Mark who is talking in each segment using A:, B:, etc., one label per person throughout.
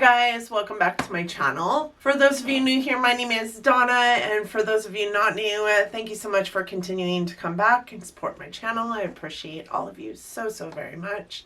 A: guys, welcome back to my channel. For those of you new here, my name is Donna, and for those of you not new, thank you so much for continuing to come back and support my channel. I appreciate all of you so very much.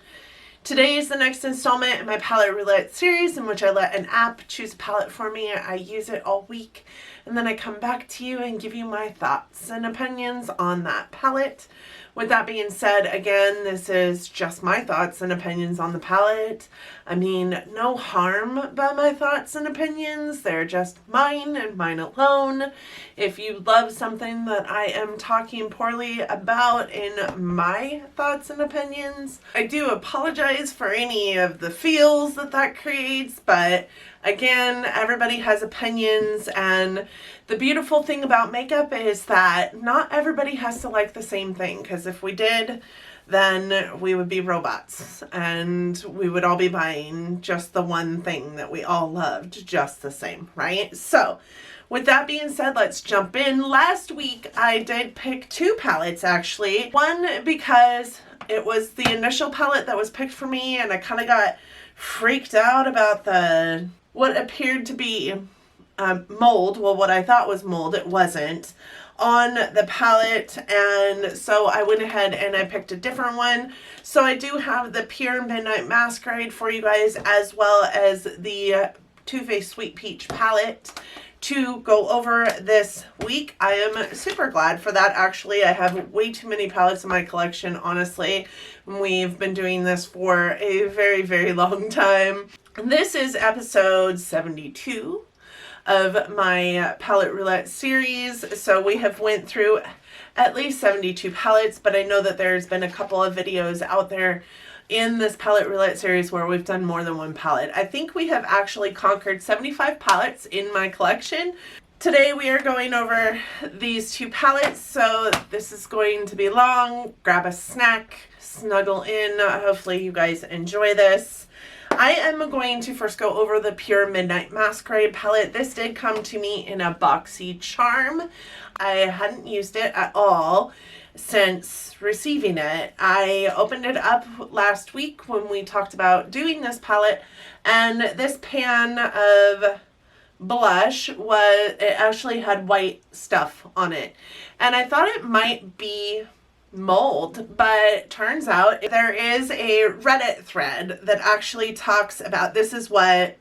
A: Today is the next installment in my Palette Roulette series, in which I let an app choose a palette for me. I use it all week, and then I come back to you and give you my thoughts and opinions on that palette. With that being said, again, this is just my thoughts and opinions on the palette. I mean, no harm by my thoughts and opinions. They're just mine and mine alone. If you love something that I am talking poorly about in my thoughts and opinions, I do apologize for any of the feels that that creates, but again, everybody has opinions, and the beautiful thing about makeup is that not everybody has to like the same thing, because if we did, then we would be robots and we would all be buying just the one thing that we all loved just the same, right? So with that being said, let's jump in. Last week I did pick two palettes actually. One because it was the initial palette that was picked for me, and I kind of got freaked out about what appeared to be mold. Well, what I thought was mold, it wasn't, on the palette, and so I went ahead and I picked a different one. So I do have the PUR Midnight Masquerade for you guys, as well as the Too Faced Sweet Peach palette to go over this week. I am super glad for that. Actually, I have way too many palettes in my collection, honestly. We've been doing this for a very long time. This is episode 72 of my Palette Roulette series. So we have went through at least 72 palettes, but I know that there's been a couple of videos out there in this Palette Roulette series where we've done more than one palette. I think we have actually conquered 75 palettes in my collection. Today we are going over these two palettes, so this is going to be long. Grab a snack, snuggle in. Hopefully you guys enjoy this. I am going to first go over the PUR Midnight Masquerade palette. This did come to me in a Boxy Charm. I hadn't used it at all since receiving it. I opened it up last week when we talked about doing this palette, and this pan of blush it actually had white stuff on it, and I thought it might be mold, but turns out there is a Reddit thread that actually talks about this is what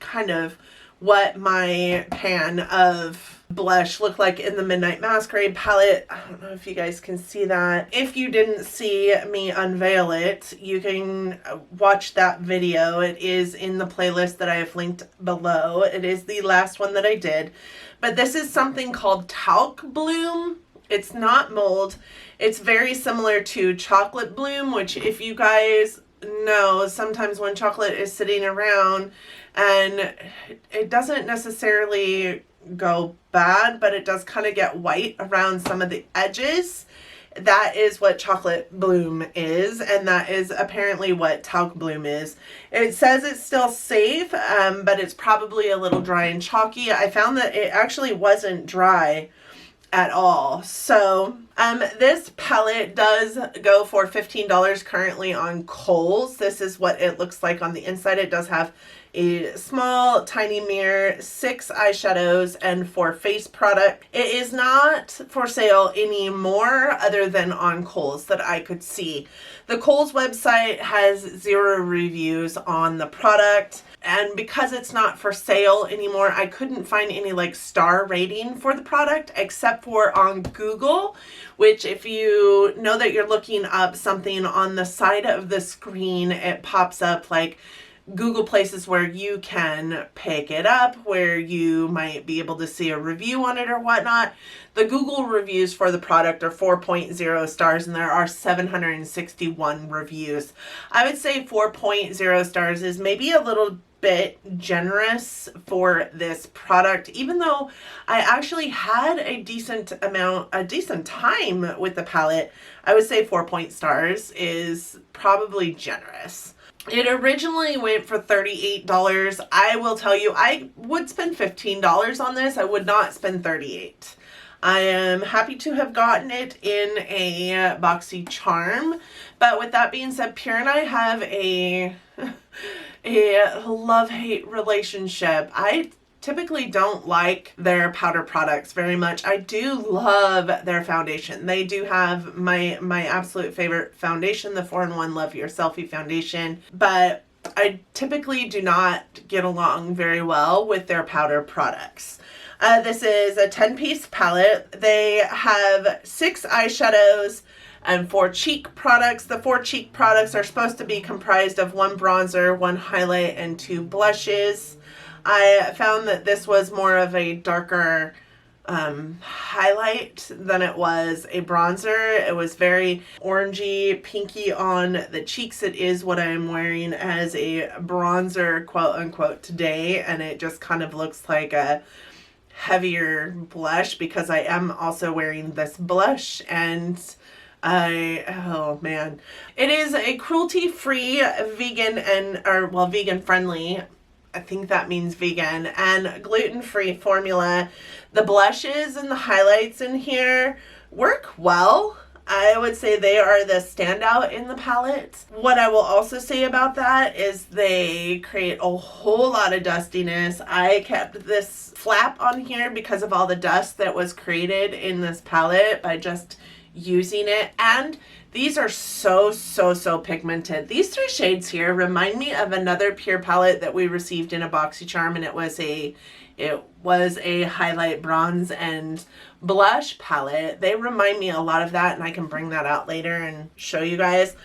A: my pan of blush looked like in the Midnight Masquerade palette. I don't know if you guys can see that. If you didn't see me unveil it, you can watch that video. It is in the playlist that I have linked below. It is the last one that I did, but this is something called Talc Bloom. It's not mold. It's very similar to Chocolate Bloom, which, if you guys know, sometimes when chocolate is sitting around and it doesn't necessarily go bad, but it does kind of get white around some of the edges. That is what Chocolate Bloom is, and that is apparently what Talc Bloom is. It says it's still safe, but it's probably a little dry and chalky. I found that it actually wasn't dry at all. So this palette does go for $15 currently on Kohl's. This is what it looks like on the inside. It does have a small tiny mirror, 6 eyeshadows, and 4 face product. It is not for sale anymore other than on Kohl's that I could see. The Kohl's website has 0 reviews on the product, and because it's not for sale anymore, I couldn't find any star rating for the product except for on Google, which, if you know that you're looking up something on the side of the screen, it pops up Google places where you can pick it up, where you might be able to see a review on it or whatnot. The Google reviews for the product are 4.0 stars, and there are 761 reviews. I would say 4.0 stars is maybe a little bit generous for this product, even though I actually had a decent time with the palette. I would say 4 stars is probably generous. It originally went for $38. I will tell you, I would spend $15 on this. I would not spend $38. I am happy to have gotten it in a Boxy Charm. But with that being said, PUR and I have a a love-hate relationship. I typically don't like their powder products very much. I do love their foundation. They do have my absolute favorite foundation, the 4-in-1 Love Your Selfie foundation, but I typically do not get along very well with their powder products. This is a 10-piece palette. They have 6 eyeshadows and 4 cheek products. The 4 cheek products are supposed to be comprised of 1 bronzer, 1 highlight, and 2 blushes. I found that this was more of a darker highlight than it was a bronzer. It was very orangey, pinky on the cheeks. It is what I'm wearing as a bronzer, quote unquote, today, and it just kind of looks like a heavier blush because I am also wearing this blush, and oh man, it is a cruelty-free, vegan vegan friendly, I think that means vegan, and gluten-free formula. The blushes and the highlights in here work well. I would say they are the standout in the palette. What I will also say about that is they create a whole lot of dustiness. I kept this flap on here because of all the dust that was created in this palette by just using it. And these are so pigmented. These 3 shades here remind me of another PUR palette that we received in a Boxy Charm, and it was a highlight, bronze, and blush palette. They remind me a lot of that, and I can bring that out later and show you guys.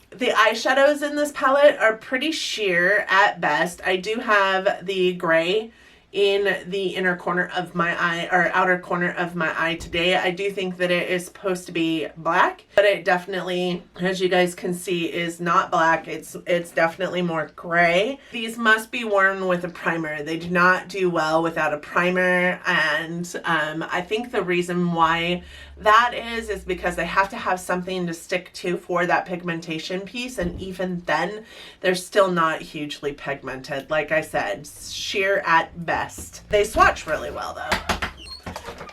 A: The eyeshadows in this palette are pretty sheer at best. I do have the gray in the inner corner of my eye, or outer corner of my eye today. I do think that it is supposed to be black, but it definitely, as you guys can see, is not black. It's definitely more gray. These must be worn with a primer. They do not do well without a primer, and I think the reason why that is because they have to have something to stick to for that pigmentation piece, and even then they're still not hugely pigmented. Like I said, sheer at best. They swatch really well though.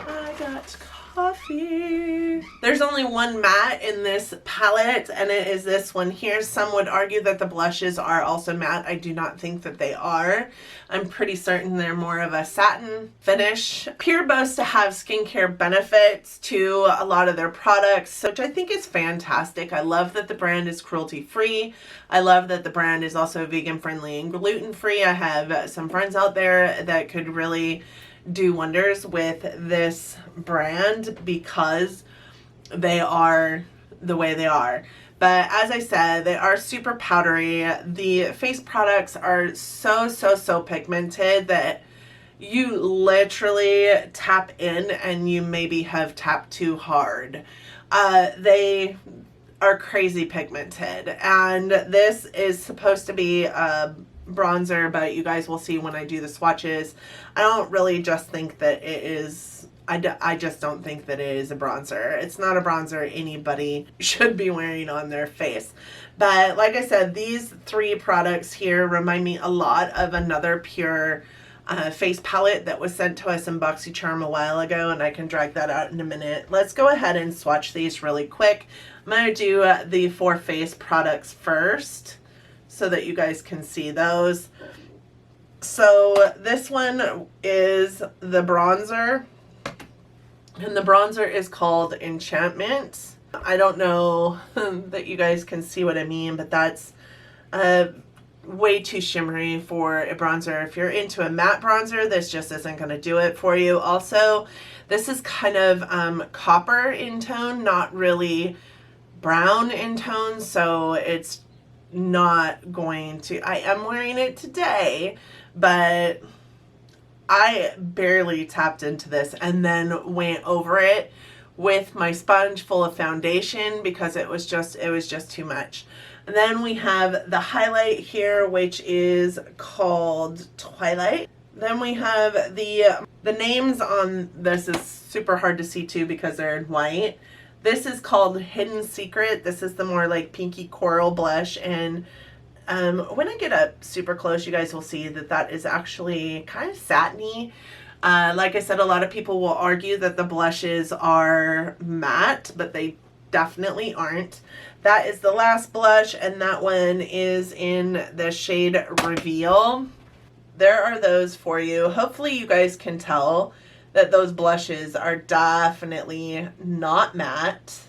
A: I got coffee. There's only 1 matte in this palette, and it is this one here. Some would argue that the blushes are also matte. I do not think that they are. I'm pretty certain they're more of a satin finish. PUR boasts to have skincare benefits to a lot of their products, which I think is fantastic. I love that the brand is cruelty-free. I love that the brand is also vegan-friendly and gluten-free. I have some friends out there that could really do wonders with this brand because they are the way they are. But as I said, they are super powdery. The face products are so pigmented that you literally tap in and you maybe have tapped too hard. They are crazy pigmented, and this is supposed to be a bronzer, but you guys will see when I do the swatches. I don't really just think that it is, I just don't think that it is a bronzer. It's not a bronzer anybody should be wearing on their face. But like I said, these 3 products here remind me a lot of another PUR face palette that was sent to us in Boxy Charm a while ago, and I can drag that out in a minute. Let's go ahead and swatch these really quick. I'm going to do the 4 face products first, so that you guys can see those. So this one is the bronzer, and the bronzer is called Enchantment. I don't know that you guys can see what I mean, but that's way too shimmery for a bronzer. If you're into a matte bronzer, this just isn't going to do it for you. Also, this is kind of copper in tone, not really brown in tone, so it's not going to, I am wearing it today, but I barely tapped into this and then went over it with my sponge full of foundation because it was just too much. And then we have the highlight here, which is called Twilight. Then we have the names on this is super hard to see too because they're in white. This is called Hidden Secret. This is the more like pinky coral blush, and when I get up super close, you guys will see that that is actually kind of satiny. Like I said, a lot of people will argue that the blushes are matte, but they definitely aren't. That is the last blush, and that one is in the shade Reveal. There are those for you. Hopefully you guys can tell that those blushes are definitely not matte.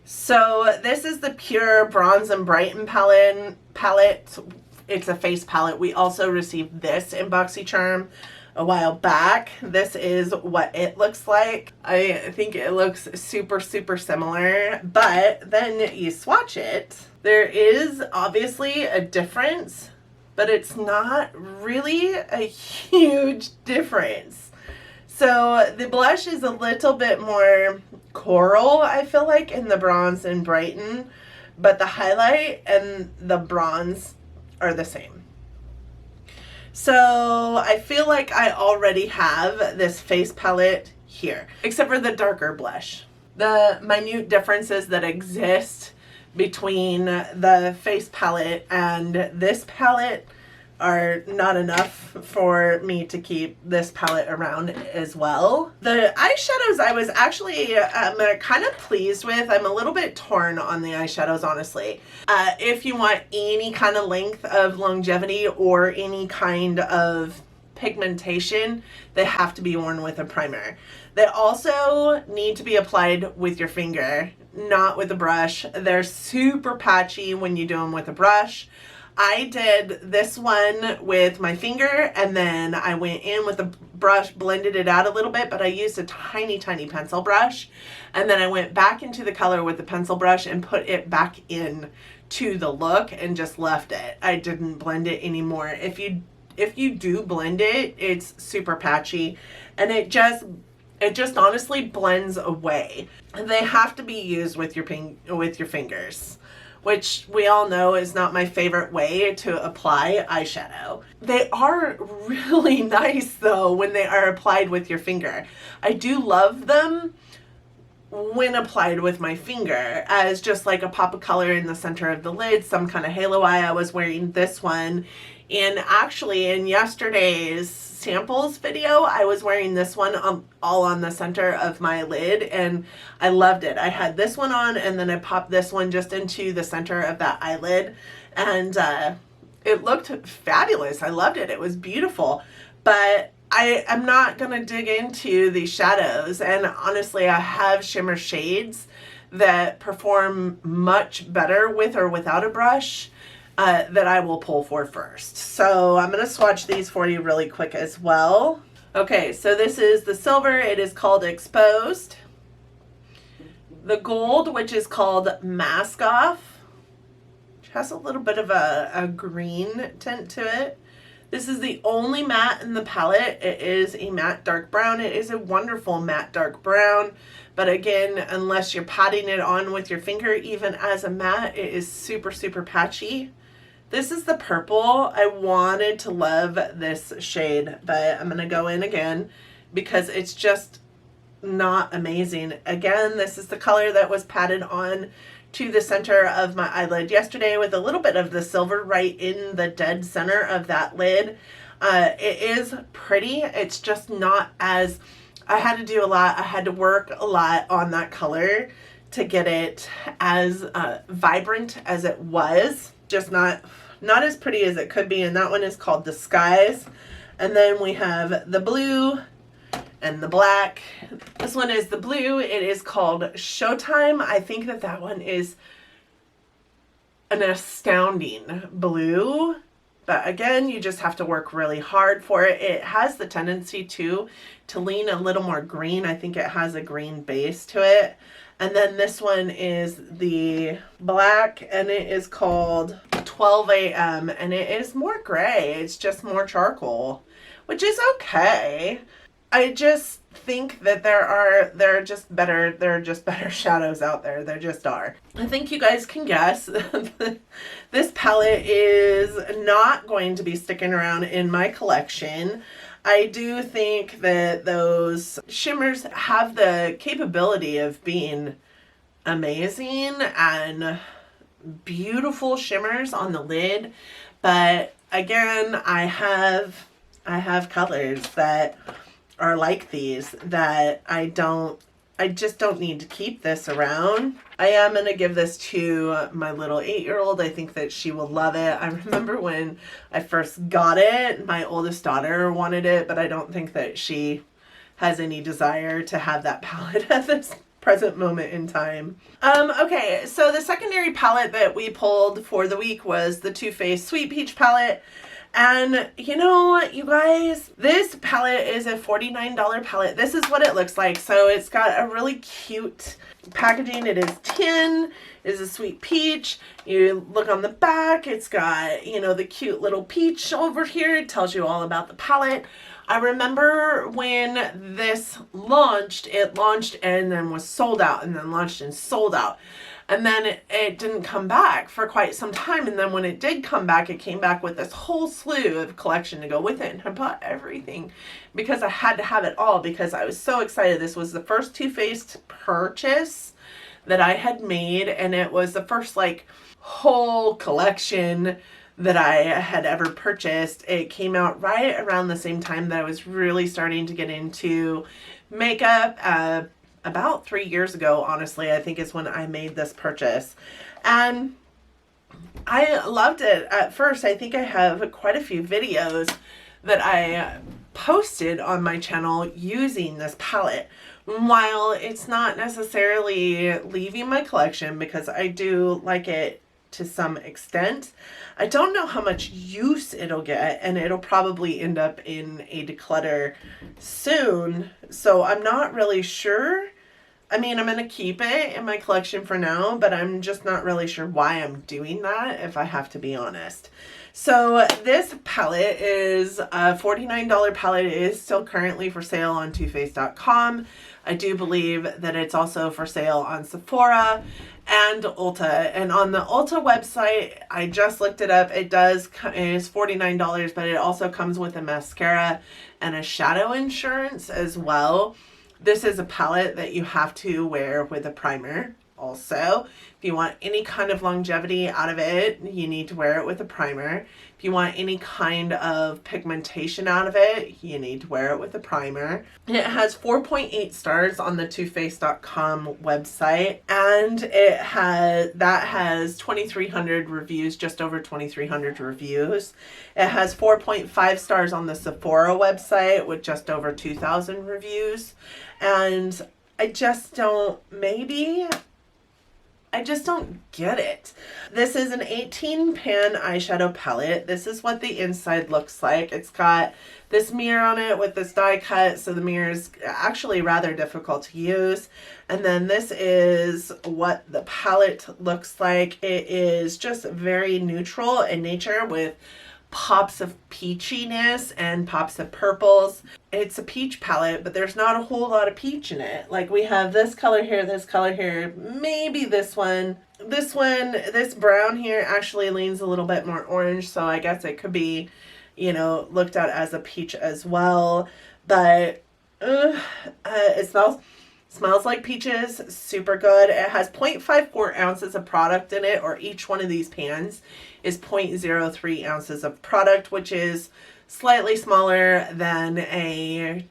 A: So this is the PUR Bronze and Brighten palette. It's a face palette. We also received this in Boxy Charm a while back. This is what it looks like. I think it looks super, super similar, but then you swatch it. There is obviously a difference, but it's not really a huge difference. So the blush is a little bit more coral, I feel like, in the Bronze and Brighten, but the highlight and the bronze are the same. So I feel like I already have this face palette here, except for the darker blush. The minute differences that exist between the face palette and this palette are not enough for me to keep this palette around as well. The eyeshadows I was actually kind of pleased with. I'm a little bit torn on the eyeshadows, honestly. If you want any kind of length of longevity or any kind of pigmentation, they have to be worn with a primer. They also need to be applied with your finger, not with a brush. They're super patchy when you do them with a brush. I did this one with my finger, and then I went in with a brush, blended it out a little bit, but I used a tiny, tiny pencil brush. And then I went back into the color with the pencil brush and put it back in to the look and just left it. I didn't blend it anymore. If you do blend it, it's super patchy, and it just honestly blends away. They have to be used with your fingers, which we all know is not my favorite way to apply eyeshadow. They are really nice though when they are applied with your finger. I do love them when applied with my finger as just like a pop of color in the center of the lid, some kind of halo eye. I was wearing this one, and actually in yesterday's samples video, I was wearing this one all on the center of my lid, and I loved it. I had this one on, and then I popped this one just into the center of that eyelid, and it looked fabulous. I loved it. It was beautiful, but I am not going to dig into the shadows, and honestly, I have shimmer shades that perform much better with or without a brush that I will pull for first. So I'm going to swatch these for you really quick as well. Okay, so this is the silver. It is called Exposed. The gold, which is called Mask Off, which has a little bit of a green tint to it. This is the only matte in the palette. It is a matte dark brown. It is a wonderful matte dark brown, but again, unless you're patting it on with your finger, even as a matte, it is super, super patchy. This is the purple. I wanted to love this shade, but I'm going to go in again because it's just not amazing. Again, this is the color that was patted on to the center of my eyelid yesterday with a little bit of the silver right in the dead center of that lid. It is pretty. It's just not as, I had to do a lot. I had to work a lot on that color to get it as vibrant as it was. Just not as pretty as it could be. And that one is called Disguise. And then we have the blue and the black. This one is the blue. It is called Showtime. I think that one is an astounding blue, but again, you just have to work really hard for it. It has the tendency to lean a little more green. I think it has a green base to it. And then this one is the black, and it is called 12 a.m. and it is more gray. It's just more charcoal, which is okay. I just think that there are just better shadows out there. There just are. I think you guys can guess this palette is not going to be sticking around in my collection. I do think that those shimmers have the capability of being amazing and beautiful shimmers on the lid, but again, I have colors that are like these that I don't I just don't need to keep this around. I am going to give this to my little 8-year-old. I think that she will love it. I remember when I first got it, my oldest daughter wanted it, but I don't think that she has any desire to have that palette at this present moment in time. Okay, so the secondary palette that we pulled for the week was the Too Faced Sweet Peach palette. And you know, you guys, this palette is a $49 palette. This is what it looks like. So it's got a really cute packaging. It is tin, it is a sweet peach. You look on the back, it's got, you know, the cute little peach over here. It tells you all about the palette. I remember when this launched, it launched and then was sold out, and then launched and sold out. And then it didn't come back for quite some time. And then when it did come back, it came back with this whole slew of collection to go with it. And I bought everything because I had to have it all, because I was so excited. This was the first Too Faced purchase that I had made. And it was the first like whole collection that I had ever purchased. It came out right around the same time that I was really starting to get into makeup. About 3 years ago, honestly, I think is when I made this purchase. And I loved it at first. I think I have quite a few videos that I posted on my channel using this palette. While it's not necessarily leaving my collection, because I do like it to some extent, I don't know how much use it'll get, and it'll probably end up in a declutter soon. So I'm not really sure. I mean, I'm going to keep it in my collection for now, but I'm just not really sure why I'm doing that, if I have to be honest. So this palette is a $49 palette. It is still currently for sale on TooFaced.com. I do believe that it's also for sale on Sephora and Ulta. And on the Ulta website, I just looked it up. It is $49, but it also comes with a mascara and a shadow insurance as well. This is a palette that you have to wear with a primer also. If you want any kind of longevity out of it, you need to wear it with a primer. If you want any kind of pigmentation out of it, you need to wear it with a primer. And it has 4.8 stars on the TooFaced.com website, and it has 2,300 reviews, just over 2,300 reviews. It has 4.5 stars on the Sephora website with just over 2,000 reviews. And I just don't get it. This is an 18 pan eyeshadow palette. This is what the inside looks like. It's got this mirror on it with this die cut, so the mirror is actually rather difficult to use. And then this is what the palette looks like. It is just very neutral in nature with pops of peachiness and pops of purples. It's a peach palette, but there's not a whole lot of peach in it. Like, we have this color here, maybe this one. This brown here actually leans a little bit more orange, so I guess it could be, you know, looked at as a peach as well. But it smells like peaches, super good. It has 0.54 ounces of product in it, or each one of these pans is 0.03 ounces of product, which is slightly smaller than a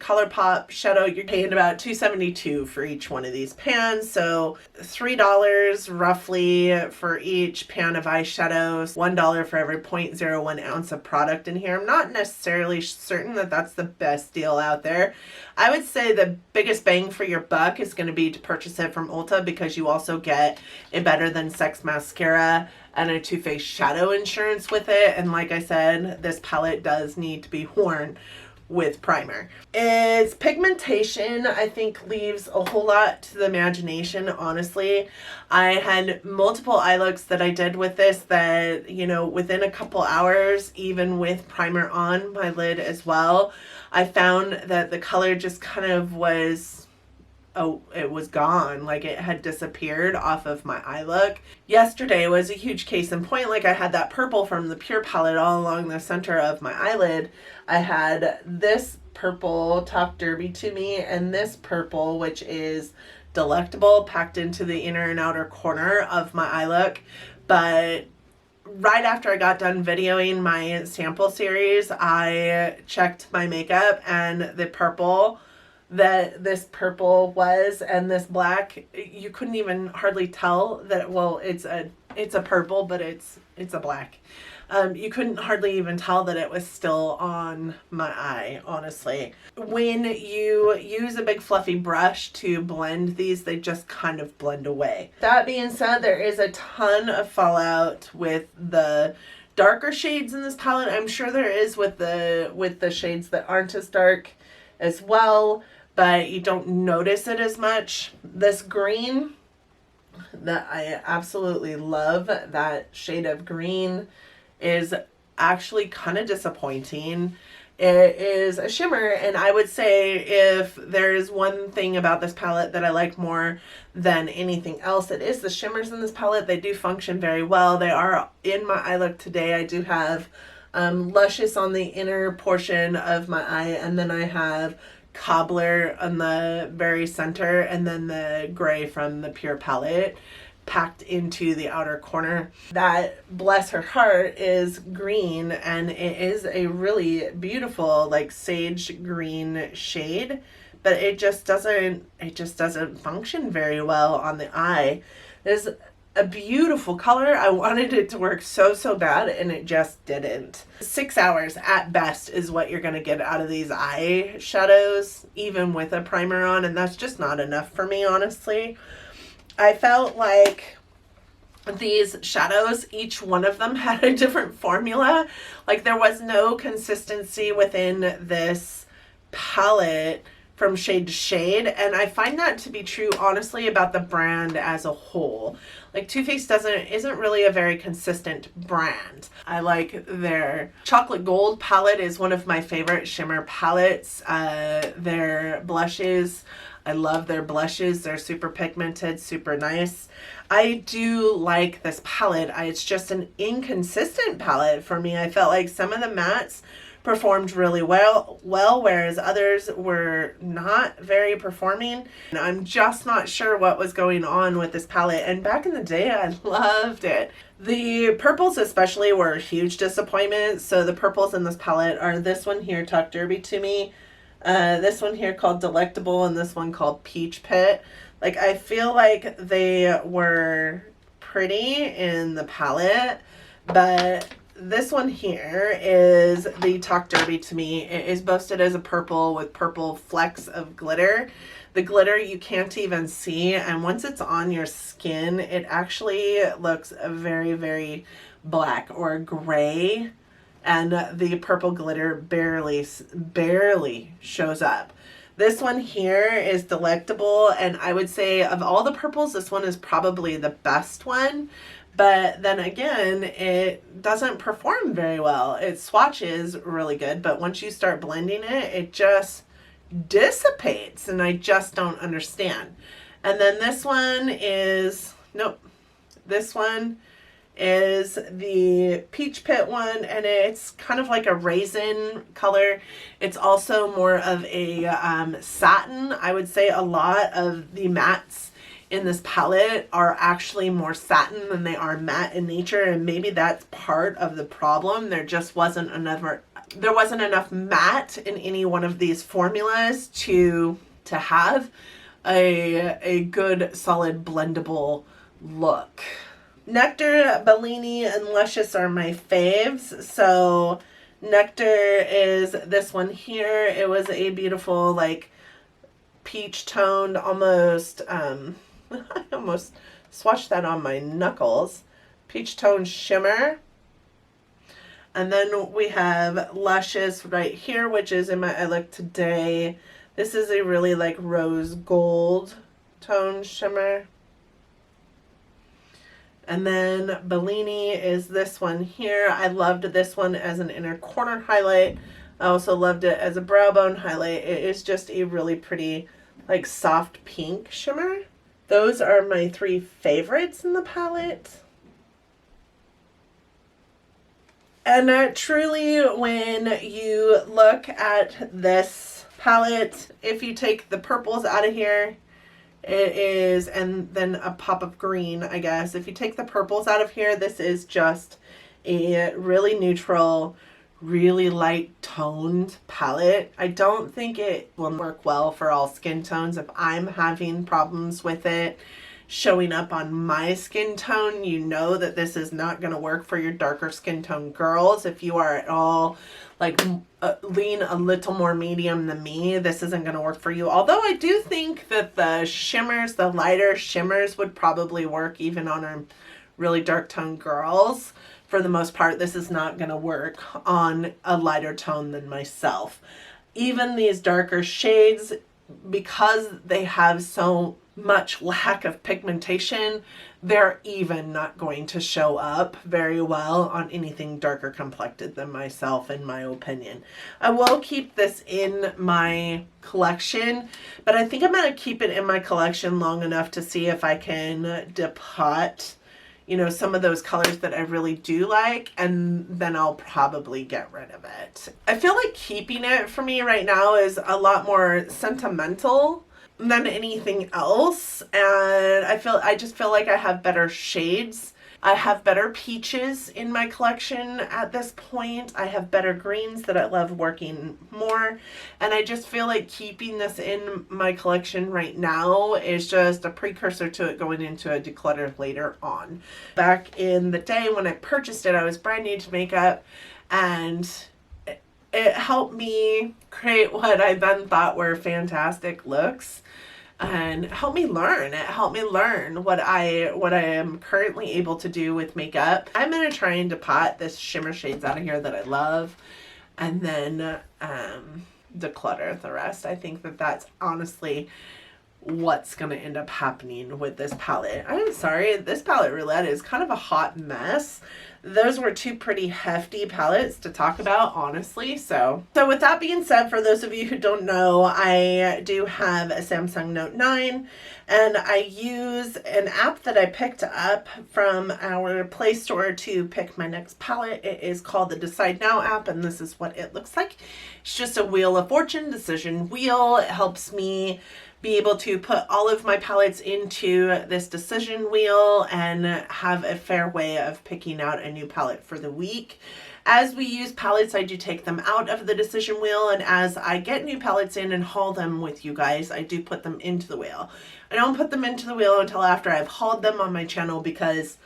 A: ColourPop shadow. You're paying about $2.72 for each one of these pans, so $3 roughly for each pan of eyeshadows, $1 for every 0.01 ounce of product in here. I'm not necessarily certain that that's the best deal out there. I would say the biggest bang for your buck is going to be to purchase it from Ulta, because you also get a Better Than Sex mascara and a Too Faced shadow insurance with it. And like I said, this palette does need to be worn with primer. Its pigmentation, I think, leaves a whole lot to the imagination, honestly. I had multiple eye looks that I did with this that, you know, within a couple hours, even with primer on my lid as well, I found that the color just kind of was, it was gone. Like, it had disappeared off of my eye look. Yesterday was a huge case in point. Like, I had that purple from the PUR palette all along the center of my eyelid. I had this purple Top Derby to me, and this purple, which is Delectable, packed into the inner and outer corner of my eye look. But right after I got done videoing my sample series, I checked my makeup, and the purple that this purple was, and this black, you couldn't even hardly tell that, well, it's a purple, but it's a black. You couldn't hardly even tell that it was still on my eye, honestly. When you use a big fluffy brush to blend these, they just kind of blend away. That being said, there is a ton of fallout with the darker shades in this palette. I'm sure there is with the shades that aren't as dark as well, but you don't notice it as much. This green, that I absolutely love, that shade of green, is actually kind of disappointing. It is a shimmer, and I would say if there's one thing about this palette that I like more than anything else, it is the shimmers in this palette. They do function very well. They are in my eye look today. I do have luscious on the inner portion of my eye, and then I have cobbler on the very center, and then the gray from the PUR palette packed into the outer corner. That, bless her heart, is green, and it is a really beautiful like sage green shade, but it just doesn't function very well on the eye. There's a beautiful color. I wanted it to work so bad, and it just didn't. 6 hours at best is what you're gonna get out of these eye shadows, even with a primer on, and that's just not enough for me, honestly. I felt like these shadows, each one of them had a different formula. Like there was no consistency within this palette from shade to shade, and I find that to be true, honestly, about the brand as a whole. Like Too Faced isn't really a very consistent brand. I like their chocolate gold palette is one of my favorite shimmer palettes. Their blushes, I love their blushes. They're super pigmented, super nice. I do like this palette. It's just an inconsistent palette for me. I felt like some of the mattes performed really well, whereas others were not very performing. And I'm just not sure what was going on with this palette. And back in the day, I loved it. The purples especially were a huge disappointment. So the purples in this palette are this one here, Talk Derby to Me, this one here called Delectable, and this one called Peach Pit. Like, I feel like they were pretty in the palette, but this one here is the Talk Derby to Me. It is boasted as a purple with purple flecks of glitter. The glitter you can't even see, and once it's on your skin, it actually looks very, very black or gray, and the purple glitter barely shows up. This one here is Delectable, and I would say of all the purples, this one is probably the best one. But then again, it doesn't perform very well. It swatches really good, but once you start blending it, it just dissipates, and I just don't understand. And then this one is, nope, this one is the Peach Pit one, and it's kind of like a raisin color. It's also more of a satin. I would say a lot of the mattes in this palette are actually more satin than they are matte in nature, and maybe that's part of the problem. There just wasn't enough matte in any one of these formulas to have a good solid blendable look. Nectar, Bellini, and Luscious are my faves. So Nectar is this one here. It was a beautiful like peach toned, almost I almost swatched that on my knuckles, peach toned shimmer. And then we have Luscious right here, which is in my eye look today. This is a really like rose gold tone shimmer. And then Bellini is this one here. I loved this one as an inner corner highlight. I also loved it as a brow bone highlight. It is just a really pretty, like, soft pink shimmer. Those are my three favorites in the palette. And truly, when you look at this palette, if you take the purples out of here, it is, and then a pop of green, I guess. If you take the purples out of here, this is just a really neutral, really light toned palette. I don't think it will work well for all skin tones. If I'm having problems with it showing up on my skin tone, you know that this is not going to work for your darker skin tone girls. If you are at all like lean a little more medium than me, this isn't going to work for you. Although I do think that the shimmers, the lighter shimmers, would probably work even on our really dark tone girls. For the most part, this is not going to work on a lighter tone than myself. Even these darker shades, because they have so much lack of pigmentation, they're even not going to show up very well on anything darker complected than myself, in my opinion. I will keep this in my collection, but I think I'm going to keep it in my collection long enough to see if I can depot, you know, some of those colors that I really do like, and then I'll probably get rid of it. I feel like keeping it for me right now is a lot more sentimental than anything else, and I just feel like I have better shades. I have better peaches in my collection at this point. I have better greens that I love working more, and I just feel like keeping this in my collection right now is just a precursor to it going into a declutter later on. Back in the day when I purchased it, I was brand new to makeup, and it helped me create what I then thought were fantastic looks, and helped me learn. It helped me learn what I am currently able to do with makeup. I'm going to try and depot this shimmer shades out of here that I love, and then declutter the rest. I think that that's honestly what's going to end up happening with this palette. I'm sorry, this Palette Roulette is kind of a hot mess. Those were two pretty hefty palettes to talk about, honestly. So with that being said, for those of you who don't know, I do have a Samsung Note 9, and I use an app that I picked up from our Play Store to pick my next palette. It is called the Decide Now app, and this is what it looks like. It's just a Wheel of Fortune decision wheel. It helps me be able to put all of my palettes into this decision wheel and have a fair way of picking out a new palette for the week. As we use palettes, I do take them out of the decision wheel, and as I get new palettes in and haul them with you guys, I do put them into the wheel. I don't put them into the wheel until after I've hauled them on my channel, because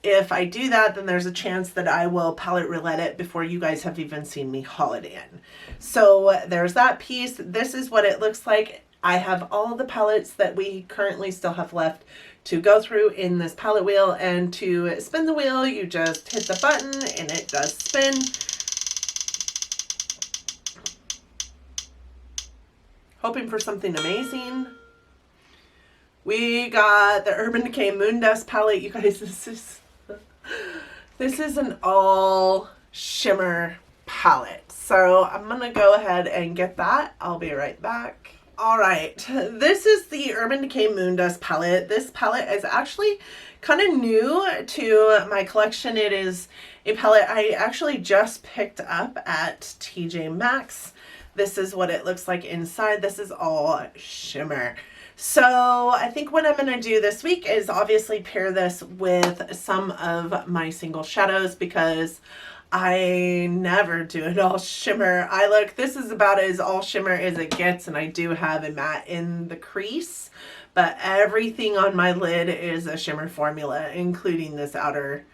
A: if I do that, then there's a chance that I will Palette Roulette it before you guys have even seen me haul it in. So there's that piece. This is what it looks like. I have all the palettes that we currently still have left to go through in this palette wheel, and to spin the wheel, you just hit the button and it does spin. Hoping for something amazing. We got the Urban Decay Moondust palette. You guys, this is an all shimmer palette. So I'm gonna go ahead and get that. I'll be right back. All right, this is the Urban Decay Moondust palette. This palette is actually kind of new to my collection. It is a palette I actually just picked up at TJ Maxx. This is what it looks like inside. This is all shimmer. So I think what I'm going to do this week is obviously pair this with some of my single shadows, because I never do it all shimmer. This is about as all shimmer as it gets, and I do have a matte in the crease, but everything on my lid is a shimmer formula, including this outer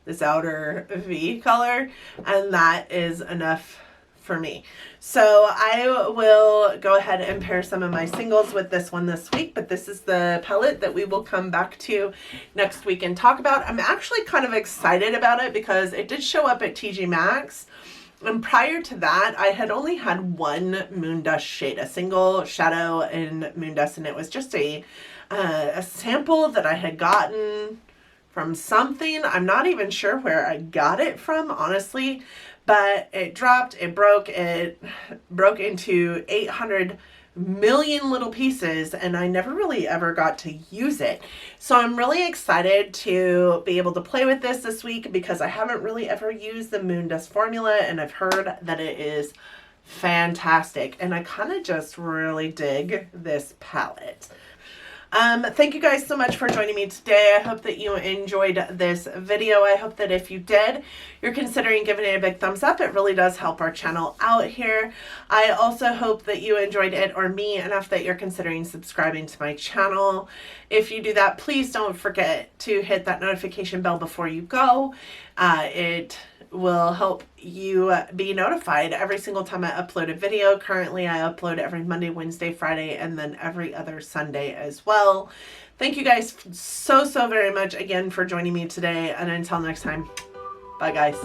A: V color, and that is enough for me. So I will go ahead and pair some of my singles with this one this week, but this is the palette that we will come back to next week and talk about. I'm actually kind of excited about it because it did show up at TJ Maxx, and prior to that I had only had one Moondust shade, a single shadow in Moondust, and it was just a sample that I had gotten from something. I'm not even sure where I got it from, honestly, but it dropped, it broke into 800 million little pieces, and I never really ever got to use it. So I'm really excited to be able to play with this week, because I haven't really ever used the Moondust formula, and I've heard that it is fantastic, and I kind of just really dig this palette. Thank you guys so much for joining me today. I hope that you enjoyed this video. I hope that if you did, you're considering giving it a big thumbs up. It really does help our channel out here. I also hope that you enjoyed it or me enough that you're considering subscribing to my channel. If you do that, please don't forget to hit that notification bell before you go. It will help you be notified every single time I upload a video. Currently, I upload every Monday, Wednesday, Friday, and then every other Sunday as well. Thank you guys so very much again for joining me today. And until next time, bye guys.